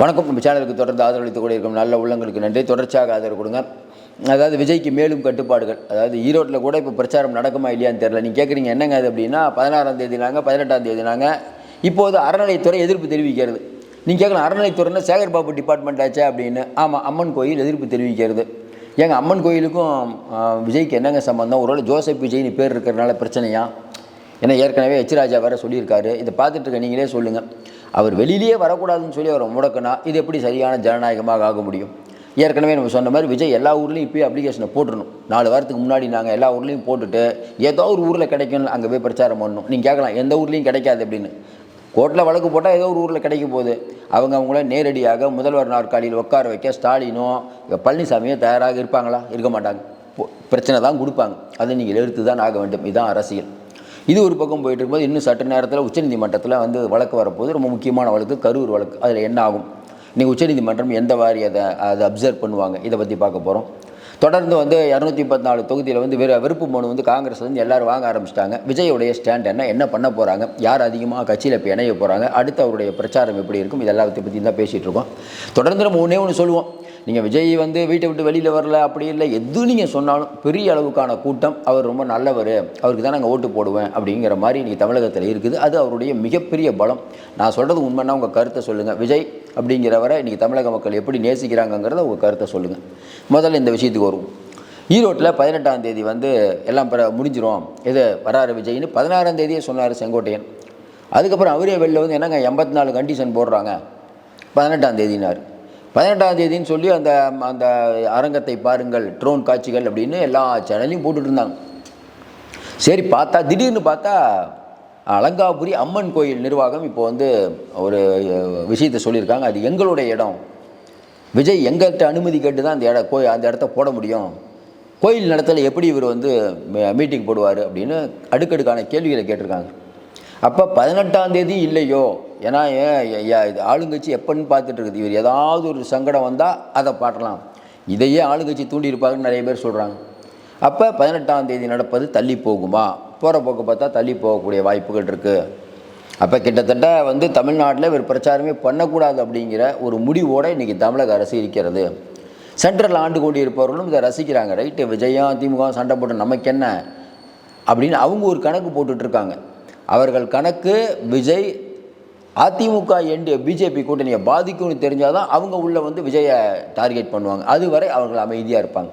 வணக்கம். நம்ம சேனலுக்கு தொடர்ந்து ஆதரவளித்து கூட இருக்கும் நல்ல உள்ளங்களுக்கு நன்றி. தொடர்ச்சியாக ஆதரவு கொடுங்க. அதாவது விஜய்க்கு மேலும் கட்டுப்பாடுகள். அதாவது ஈரோட்டில் கூட இப்போ பிரச்சாரம் நடக்குமா இல்லையான்னு தெரியல. நீங்கள் கேட்குறீங்க என்னங்க அது அப்படின்னா, 16ஆம் தேதினாங்க, 18ஆம் தேதினாங்க. இப்போது அறநிலைத்துறை எதிர்ப்பு தெரிவிக்கிறது. நீங்கள் கேட்கலாம், அறநிலைத்துறைன்னா சேகர் பாபு டிபார்ட்மெண்ட் ஆச்சா அப்படின்னு. ஆமாம், அம்மன் கோயில் எதிர்ப்பு தெரிவிக்கிறது. ஏங்க அம்மன் கோயிலுக்கும் விஜய்க்கு என்னங்க சம்பந்தம்? ஒருவேளை ஜோசப் விஜய்னு பேர் இருக்கிறதுனால பிரச்சனையா? ஏன்னா ஏற்கனவே எச் ராஜா வேறு சொல்லியிருக்காரு. இதை பார்த்துட்டு இருக்க நீங்களே சொல்லுங்கள். அவர் வெளியிலேயே வரக்கூடாதுன்னு சொல்லி அவர் முடக்கினா இது எப்படி சரியான ஜனநாயகமாக ஆக முடியும்? ஏற்கனவே நம்ம சொன்ன மாதிரி விஜய் எல்லா ஊர்லேயும் இப்போயே அப்ளிகேஷனை போட்டுடணும். 4 வாரத்துக்கு முன்னாடி நாங்கள் எல்லா ஊர்லேயும் போட்டுட்டு ஏதோ ஒரு ஊரில் கிடைக்கும் அங்கே போய் பிரச்சாரம் பண்ணணும். நீங்கள் கேட்கலாம் எந்த ஊர்லேயும் கிடைக்காது அப்படின்னு. கோர்ட்டில் வழக்கு போட்டால் ஏதோ ஒரு ஊரில் கிடைக்கும் போது அவங்கள நேரடியாக முதல்வர் நாற்காலியில் உட்கார வைக்க ஸ்டாலினோ பழனிசாமியோ தயாராக இருப்பாங்களா? இருக்க மாட்டாங்க. பிரச்சனை தான் கொடுப்பாங்க. அதை நீங்கள் எடுத்து தான் ஆக வேண்டும். இதுதான் அரசியல். இது ஒரு பக்கம் போயிட்டு இருக்கும்போது இன்னும் சற்று நேரத்தில் உச்சநீதிமன்றத்தில் வழக்கு வரப்போது. ரொம்ப முக்கியமான வழக்கு, கரூர் வழக்கு. அதில் என்ன ஆகும்? இன்றைக்கி உச்சநீதிமன்றம் எந்த வாரி அதை அப்சர்வ் பண்ணுவாங்க, இதை பற்றி பார்க்க போகிறோம். தொடர்ந்து 234 தொகுதியில் வெறுப்பு மனு காங்கிரஸ் எல்லோரும் வாங்க ஆரம்பிச்சிட்டாங்க. விஜயோடைய ஸ்டாண்ட் என்ன பண்ண போகிறாங்க, யார் அதிகமாக கட்சியில் இப்போ இணைய போகிறாங்க, அடுத்து அவருடைய பிரச்சாரம் எப்படி இருக்கும், இது எல்லாத்தையும் பற்றி தான் பேசிகிட்டு இருக்கோம். தொடர்ந்து நம்ம ஒன்று சொல்லுவோம். நீங்கள் விஜய் வீட்டை விட்டு வெளியில் வரல அப்படி இல்லை, எது நீங்கள் சொன்னாலும் பெரிய அளவுக்கான கூட்டம், அவர் ரொம்ப நல்லவர், அவருக்கு தான் நாங்கள் ஓட்டு போடுவேன் அப்படிங்கிற மாதிரி இன்றைக்கி தமிழகத்தில் இருக்குது. அது அவருடைய மிகப்பெரிய பலம். நான் சொல்கிறது உண்மைன்னா உங்கள் கருத்தை சொல்லுங்கள். விஜய் அப்படிங்கிறவரை இன்றைக்கி தமிழக மக்கள் எப்படி நேசிக்கிறாங்கங்கிறத உங்கள் கருத்தை சொல்லுங்கள். முதல்ல இந்த விஷயத்துக்கு வருவோம். ஈரோட்டில் 18ஆம் தேதி எல்லாம் முடிஞ்சிடும், இது வராரு விஜய்னு 16ஆம் தேதியே சொன்னார் செங்கோட்டையன். அதுக்கப்புறம் அவரே வெளில என்னங்க 84 கண்டிஷன் போடுறாங்க, 18ஆம் தேதினார். 18ஆம் தேதின்னு சொல்லி அந்த அரங்கத்தை பாருங்கள், ட்ரோன் காட்சிகள் அப்படின்னு எல்லா சேனல்லையும் போட்டுட்டு இருந்தாங்க. சரி, திடீர்னு பார்த்தா அலங்காபுரி அம்மன் கோயில் நிர்வாகம் இப்போ ஒரு விஷயத்தை சொல்லியிருக்காங்க. அது எங்களுடைய இடம், விஜய் எங்கள்கிட்ட அனுமதி கேட்டு தான் அந்த இடத்த போட முடியும், கோயில் நடத்தல எப்படி இவர் மீட்டிங் போடுவார் அப்படின்னு அடுக்கடுக்கான கேள்விகளை கேட்டிருக்காங்க. அப்போ 18ஆம் தேதி இல்லையோ, ஏன்னா ஆளுங்கட்சி எப்போன்னு பார்த்துட்டு இருக்குது. இவர் ஏதாவது ஒரு சங்கடம் வந்தால் அதை பாட்டலாம், இதையே ஆளுங்கட்சி தூண்டியிருப்பாங்கன்னு நிறைய பேர் சொல்கிறாங்க. அப்போ 18ஆம் தேதி நடப்பது தள்ளி போகுமா? போகிற போக்கு பார்த்தா தள்ளி போகக்கூடிய வாய்ப்புகள் இருக்குது. அப்போ கிட்டத்தட்ட தமிழ்நாட்டில் இவர் பிரச்சாரமே பண்ணக்கூடாது அப்படிங்கிற ஒரு முடிவோடு இன்றைக்கி தமிழக அரசு இருக்கிறது. சென்ட்ரல் ஆண்டு கொண்டு இருப்பவர்களும் இதை ரசிக்கிறாங்க. ரைட்டு, விஜயம் திமுக சண்டை போட்டு நமக்கு என்ன அப்படின்னு அவங்க ஒரு கணக்கு போட்டுட்ருக்காங்க. அவர்கள் கணக்கு விஜய் அதிமுக பிஜேபி கூட்டணியை பாதிக்கும்னு தெரிஞ்சால் தான் அவங்க உள்ளே விஜயை டார்கெட் பண்ணுவாங்க. அதுவரை அவர்கள் அமைதியாக இருப்பாங்க.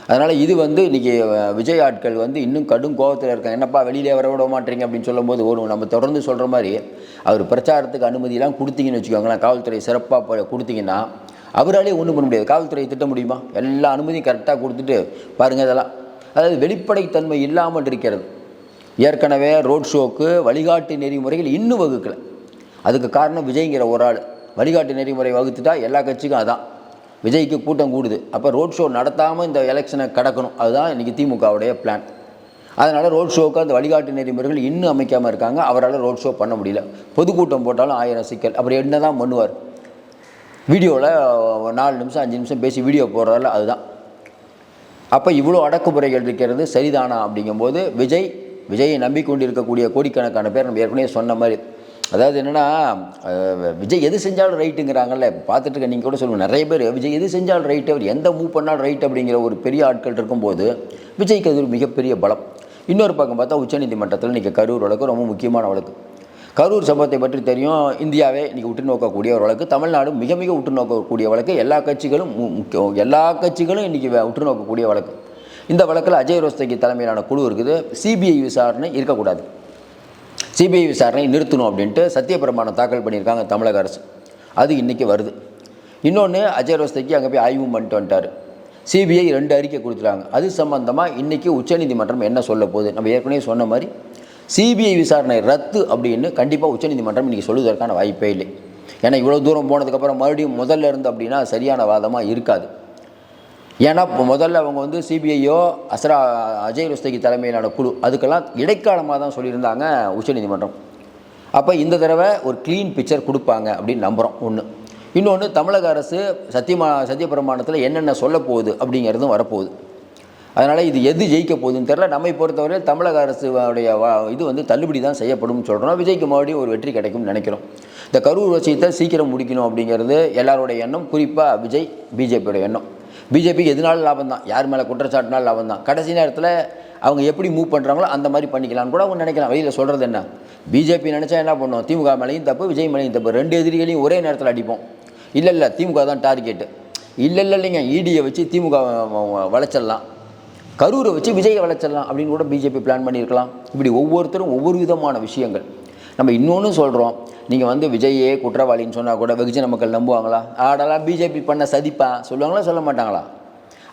அதனால் இது இன்றைக்கி விஜய் ஆட்கள் இன்னும் கடும் கோபத்தில் இருக்காங்க. என்னப்பா வெளியிலே வர விட மாட்டீங்க அப்படின்னு சொல்லும்போது நம்ம தொடர்ந்து சொல்கிற மாதிரி அவர் பிரச்சாரத்துக்கு அனுமதியெல்லாம் கொடுத்தீங்கன்னு வச்சுக்கோங்களேன், காவல்துறை சிறப்பாக கொடுத்தீங்கன்னா அவராலே ஒன்றும் பண்ண முடியாது. காவல்துறையை திட்ட முடியுமா? எல்லா அனுமதியும் கரெக்டாக கொடுத்துட்டு பாருங்கள். இதெல்லாம் அதாவது வெளிப்படைத்தன்மை இல்லாமல் இருக்கிறது. ஏற்கனவே ரோட் ஷோக்கு வழிகாட்டு நெறிமுறைகள் இன்னும் வகுக்கலை. அதுக்கு காரணம் விஜய்ங்கிற ஒரு ஆள். வழிகாட்டு நெறிமுறை வகுத்துட்டா எல்லா கட்சிக்கும் அதான். விஜய்க்கு கூட்டம் கூடுது, அப்போ ரோட் ஷோ நடத்தாமல் இந்த எலெக்ஷனை கடக்கணும். அதுதான் இன்றைக்கி திமுகவுடைய பிளான். அதனால் ரோட் ஷோக்கு அந்த வழிகாட்டு நெறிமுறைகள் இன்னும் அமைக்காமல் இருக்காங்க. அவரால் ரோட் ஷோ பண்ண முடியல. பொதுக்கூட்டம் போட்டாலும் 1000 சிக்கல். அப்புறம் என்ன தான் பண்ணுவார்? வீடியோவில் 4 நிமிஷம் 5 நிமிஷம் பேசி வீடியோ போடுறதால அதுதான். அப்போ இவ்வளோ அடக்குமுறைகள் இருக்கிறது சரிதானா அப்படிங்கும்போது விஜயை நம்பிக்கொண்டு இருக்கக்கூடிய கோடிக்கணக்கான பேர் நம்ம ஏற்கனவே சொன்ன மாதிரி, அதாவது என்னென்னா விஜய் எது செஞ்சாலும் ரைட்டுங்கிறாங்கல்ல. பார்த்துட்டு இருக்க நீங்கள் கூட சொல்லுங்கள், நிறைய பேர் விஜய் எது செஞ்சாலும் ரைட்டு, அவர் எந்த மூவ் பண்ணாலும் ரைட் அப்படிங்கிற ஒரு பெரிய ஆட்கள் இருக்கும்போது விஜய்க்கு அது ஒரு மிகப்பெரிய பலம். இன்னொரு பக்கம் பார்த்தா உச்சநீதிமன்றத்தில் இன்றைக்கி கரூர் வழக்கு ரொம்ப முக்கியமான வழக்கு. கரூர் சம்பவத்தை பற்றி தெரியும். இந்தியாவே இன்றைக்கி உற்று நோக்கக்கூடிய ஒரு வழக்கு, தமிழ்நாடு மிக மிக உற்று நோக்கக்கூடிய வழக்கு, எல்லா கட்சிகளும் இன்றைக்கி உற்று நோக்கக்கூடிய வழக்கு. இந்த வழக்கில் அஜய் ரோஸ்தகி தலைமையிலான குழு இருக்குது. சிபிஐ விசாரணை இருக்கக்கூடாது, சிபிஐ விசாரணை நிறுத்தணும் அப்படின்ட்டு சத்தியப்பிரமாணம் தாக்கல் பண்ணியிருக்காங்க தமிழக அரசு. அது இன்றைக்கி வருது. இன்னொன்று, அஜய் ரோஸ்தகி அங்கே போய் ஆய்வும் பண்ணிட்டு வந்துட்டார். சிபிஐ 2 அறிக்கை கொடுத்துட்டாங்க. அது சம்பந்தமாக இன்றைக்கி உச்சநீதிமன்றம் என்ன சொல்ல போகுது? நம்ம ஏற்கனவே சொன்ன மாதிரி சிபிஐ விசாரணை ரத்து அப்படின்னு கண்டிப்பாக உச்சநீதிமன்றம் இன்றைக்கி சொல்லுவதற்கான வாய்ப்பே இல்லை. ஏன்னா இவ்வளோ தூரம் போனதுக்கப்புறம் மறுபடியும் முதல்ல இருந்து அப்படின்னா சரியான வாதமாக இருக்காது. ஏன்னா இப்போ முதல்ல அவங்க சிபிஐயோ அஜய் ரோஸ்தகி தலைமையிலான குழு அதுக்கெல்லாம் இடைக்காலமாக தான் சொல்லியிருந்தாங்க உச்சநீதிமன்றம். அப்போ இந்த தடவை ஒரு க்ளீன் பிக்சர் கொடுப்பாங்க அப்படின்னு நம்புகிறோம். ஒன்று. இன்னொன்று, தமிழக அரசு சத்தியப்பிரமாணத்தில் என்னென்ன சொல்ல போகுது அப்படிங்கிறதும் வரப்போகுது. அதனால் இது எது ஜெயிக்க போகுதுன்னு தெரில. நம்மை பொறுத்தவரை தமிழக அரசுடைய இது தள்ளுபடி தான் செய்யப்படும் சொல்கிறோம். விஜய்க்கு மறுபடியும் ஒரு வெற்றி கிடைக்கும்னு நினைக்கிறோம். இந்த கரூர் விஷயத்தை சீக்கிரம் முடிக்கணும் அப்படிங்கிறது எல்லாரோடைய எண்ணம், குறிப்பாக விஜய் பிஜேபியோட எண்ணம். பிஜேபிக்கு எதுனாலும் லாபம் தான், யார் மேலே குற்றச்சாட்டுனாலும் லாபம் தான். கடைசி நேரத்தில் அவங்க எப்படி மூவ் பண்ணுறாங்களோ அந்த மாதிரி பண்ணிக்கலாம்னு கூட அவங்க நினைக்கலாம். வெளியில் சொல்கிறது என்ன, பிஜேபி நினச்சா என்ன பண்ணுவோம், திமுக மேலேயும் தப்பு விஜய் மேலேயும் தப்பு, ரெண்டு எதிரிகளையும் ஒரே நேரத்தில் அடிப்போம். இல்லை திமுக தான் டார்கெட்டு, இல்லைங்க இடியை வச்சு திமுக வளைச்சிடலாம், கரூரை வச்சு விஜயை வளைச்சிடலாம் அப்படின்னு கூட பிஜேபி பிளான் பண்ணியிருக்கலாம். இப்படி ஒவ்வொருத்தரும் ஒவ்வொரு விதமான விஷயங்கள். நம்ம இன்னொன்று சொல்கிறோம், நீங்கள் விஜயே குற்றவாளின்னு சொன்னால் கூட வெகுஜன மக்கள் நம்புவாங்களா? ஆடலாம் பிஜேபி பண்ண சதிப்பா சொல்லுவாங்களா, சொல்ல மாட்டாங்களா?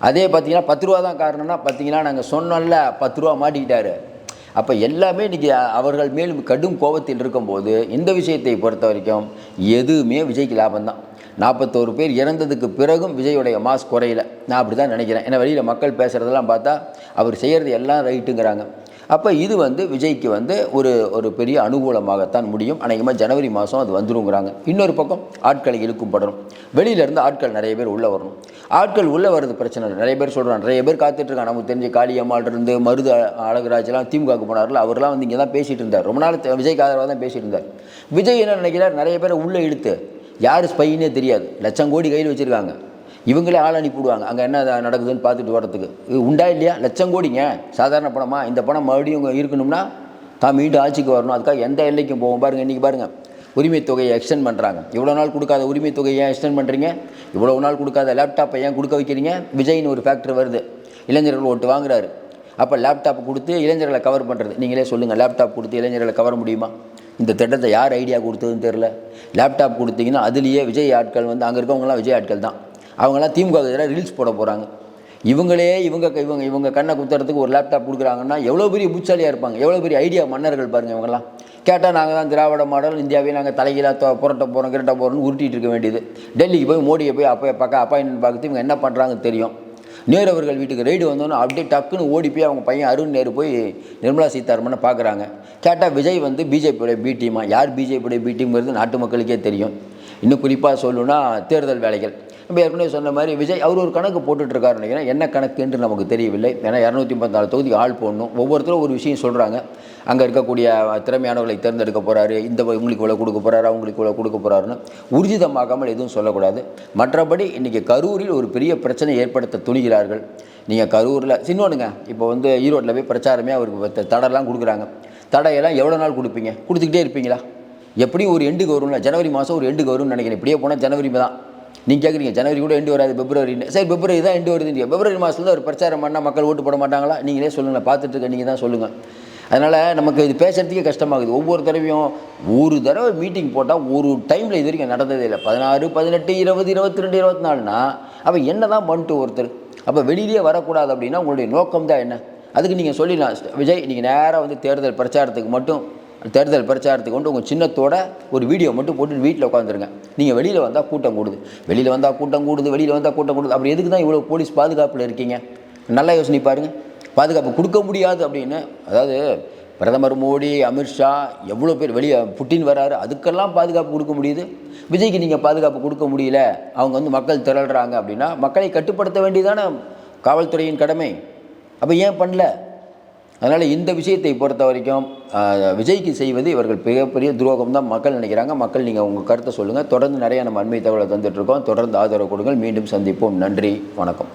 அதே பார்த்தீங்கன்னா 10 ரூபா தான் காரணம்னா, பார்த்தீங்கன்னா நாங்கள் சொன்னோம்ல 10 ரூபா மாட்டிக்கிட்டாரு. அப்போ எல்லாமே இன்றைக்கி அவர்கள் மேலும் கடும் கோபத்தில் இருக்கும்போது இந்த விஷயத்தை பொறுத்த வரைக்கும் எதுவுமே விஜய்க்கு லாபம் தான். 41 பேர் இறந்ததுக்கு பிறகும் விஜயோடைய மாஸ் குறையல, நான் அப்படி தான் நினைக்கிறேன். ஏன்னா வெளியில் மக்கள் பேசுகிறதெல்லாம் பார்த்தா அவர் செய்கிறது எல்லாம் ரைட்டுங்கிறாங்க. அப்போ இது விஜய்க்கு ஒரு பெரிய அனுகூலமாகத்தான் முடியும். அநேகமாக ஜனவரி மாதம் அது வந்துருங்கிறாங்க. இன்னொரு பக்கம் ஆட்களை இழுக்கப்படணும், வெளியிலேருந்து ஆட்கள் நிறைய பேர் உள்ளே வரணும். ஆட்கள் உள்ளே வர்றது பிரச்சனை இல்லை, நிறைய பேர் சொல்கிறாங்க, நிறைய பேர் காத்துட்ருக்காங்க. நமக்கு தெரிஞ்ச காளியம்மாள் இருந்து மருது அழகுராஜெலாம் திமுகவுக்கு போனார்ல, அவர்லாம் இங்கே தான் பேசிகிட்டு இருந்தார், ரொம்ப நாள் விஜய்க்கு ஆதரவாக தான் பேசிகிட்டு இருந்தார். விஜய் என்ன நினைக்கிறார், நிறைய பேரை உள்ளே இழுத்து யார் ஸ்பைன்னே தெரியாது, லட்சம் கோடி கையில் வச்சுருக்காங்க, இவங்களே ஆள் அனுப்பிவிடுவாங்க அங்கே என்ன நடக்குதுன்னு பார்த்துட்டு வரத்துக்கு. இது உண்டா இல்லையா? லட்சம் கோடிங்க சாதாரண பணமா? இந்த பணம் மறுபடியும் இருக்கணும்னா தான் மீண்டும் ஆட்சிக்கு வரணும், அதுக்காக எந்த எல்லைக்கும் போவோம். பாருங்கள், இன்றைக்கி பாருங்கள், உரிமை தொகையை எக்ஸ்டெண்ட் பண்ணுறாங்க. இவ்வளோ நாள் கொடுக்காத உரிமை தொகையை ஏன் எக்ஸ்டெண்ட் பண்ணுறீங்க? இவ்வளோ நாள் கொடுக்காத லேப்டாப்பை ஏன் கொடுக்க வைக்கிறீங்க? விஜய்னு ஒரு ஃபேக்டரி வருது, இளைஞர்கள் ஓட்டு வாங்குறாரு. அப்போ லேப்டாப் கொடுத்து இளைஞர்களை கவர் பண்ணுறது, நீங்களே சொல்லுங்கள், லேப்டாப் கொடுத்து இளைஞர்களை கவர முடியுமா? இந்த திட்டத்தை யார் ஐடியா கொடுத்ததுன்னு தெரில. லேப்டாப் கொடுத்தீங்கன்னா அதுலேயே விஜய் ஆட்கள் அங்கே இருக்கவங்களாம் விஜய் ஆட்கள் தான், அவங்களாம் திமுக எதிராக ரீல்ஸ் போட போகிறாங்க. இவங்களே இவங்க கண்ணை குத்துறதுக்கு ஒரு லேப்டாப் கொடுக்குறாங்கன்னா எவ்வளோ பெரிய புட்சாலியாக இருப்பாங்க, எவ்வளோ பெரிய ஐடியா மன்னர்கள் பாருங்கள். இவங்கெல்லாம் கேட்டால் நாங்கள் தான் திராவிட மாடல் இந்தியாவே நாங்கள் தலைகீழாக புரட்ட போகிறோம் கிரட்ட போகிறோம்னு உருட்டிகிட்டு இருக்க வேண்டியது. டெல்லிக்கு போய் மோடியை போய் அப்பாயின்மெண்ட் பார்த்து இவங்க என்ன பண்ணுறாங்கன்னு தெரியும். நேரு அவர்கள் வீட்டுக்கு ரைடு வந்தோன்னே அப்படியே டக்குன்னு ஓடி போய் அவங்க பையன் அருண் நேரு போய் நிர்மலா சீதாராமனை பார்க்குறாங்க. கேட்டால் விஜய் பிஜேபியோடைய பி டீமா? யார் பிஜேபியோடைய பி டீம்ங்கிறது நாட்டு மக்களுக்கே தெரியும். இன்னும் குறிப்பாக சொல்லணுன்னா தேர்தல் வேலைகள், நம்ம ஏற்கனவே சொன்ன மாதிரி விஜய் அவர் ஒரு கணக்கு போட்டுட்ருக்காரு நினைக்கிறேன். என்ன கணக்கு என்று நமக்கு தெரியவில்லை. ஏன்னா 234 தொகுதிக்கு ஆள் போடணும், ஒவ்வொருத்தரும் ஒரு விஷயம் சொல்கிறாங்க. அங்கே இருக்கக்கூடிய திறமையானவர்களை தேர்ந்தெடுக்க போகிறாரு, இவங்களுக்கு இவ்வளோ கொடுக்க போகிறாரு, அவங்களுக்கு இவ்வளோ கொடுக்க போகிறாருன்னு ஊர்ஜிதமாகாமல் எதுவும் சொல்லக்கூடாது. மற்றபடி இன்றைக்கி கரூரில் ஒரு பெரிய பிரச்சனை ஏற்படுத்த துணிகிறார்கள். நீங்கள் கரூரில் இன்னொன்றுங்க, இப்போ ஈரோட்டில் போய் பிரச்சாரமே அவருக்கு தடையெல்லாம் கொடுக்குறாங்க. தடையெல்லாம் எவ்வளோ நாள் கொடுப்பீங்க? கொடுத்துக்கிட்டே இருப்பீங்களா? எப்படியும் ஒரு எண்டுக்கு வரும்ல, ஜனவரி மாதம் ஒரு எண்டுக்கு வரும்னு நினைக்கிறேன். இப்படியே போனால் ஜனவரி தான். நீங்கள் கேட்குறீங்க ஜனவரி கூட எண்டு வராது, பிப்ரவரின்னு. சரி, பிப்ரவரி தான் எண்டு வருதுங்க. பிப்ரவரி மாதத்துல ஒரு பிரச்சாரம் பண்ணால் மக்கள் ஓட்டு போட மாட்டாங்களா? நீங்களே சொல்லுங்கள், பார்த்துட்டு இருக்க நீங்கள் தான் சொல்லுங்கள். அதனால் நமக்கு இது பேசுகிறதுக்கே கஷ்டமாகுது. ஒவ்வொரு தடவையும் ஒரு தடவை மீட்டிங் போட்டால் ஒரு டைமில் இது வரைக்கும் நடந்ததே இல்லை. 16, 18, 20, 22, 24னா அப்போ என்ன தான் பண்ணிட்டு ஒருத்தர்? அப்போ வெளியிலேயே வரக்கூடாது அப்படின்னா உங்களுடைய நோக்கம் தான் என்ன? அதுக்கு நீங்கள் சொல்லிடலாம், விஜய் நீங்கள் நேராக தேர்தல் பிரச்சாரத்துக்கு உங்கள் சின்னத்தோட ஒரு வீடியோ மட்டும் போட்டு வீட்டில் உட்காந்துருங்க. நீங்கள் வெளியில் வந்தால் கூட்டம் கூடுது, வெளியில் வந்தால் கூட்டம் கூடுது. அப்படி எதுக்கு தான் இவ்வளோ போலீஸ் பாதுகாப்பில் இருக்கீங்க? நல்லா யோசனை பாருங்கள். பாதுகாப்பு கொடுக்க முடியாது அப்படின்னு, அதாவது பிரதமர் மோடி, அமித்ஷா, எவ்வளோ பேர் வெளியே புட்டின் வராரு, அதுக்கெல்லாம் பாதுகாப்பு கொடுக்க முடியுது. விஜய்க்கு நீங்கள் பாதுகாப்பு கொடுக்க முடியல, அவங்க மக்கள் திரள்றாங்க அப்படின்னா மக்களை கட்டுப்படுத்த வேண்டியதான காவல்துறையின் கடமை. அப்போ ஏன் பண்ணல? அதனால் இந்த விஷயத்தை பொறுத்த வரைக்கும் விஜய்க்கு செய்வது இவர்கள் மிகப்பெரிய துரோகம் தான் மக்கள் நினைக்கிறாங்க. மக்கள் நீங்கள் உங்கள் கருத்தை சொல்லுங்கள். தொடர்ந்து நிறைய நம்ம அண்மை தகவலை தந்துட்டுருக்கோம். தொடர்ந்து ஆதரவு கொடுங்கள். மீண்டும் சந்திப்போம். நன்றி, வணக்கம்.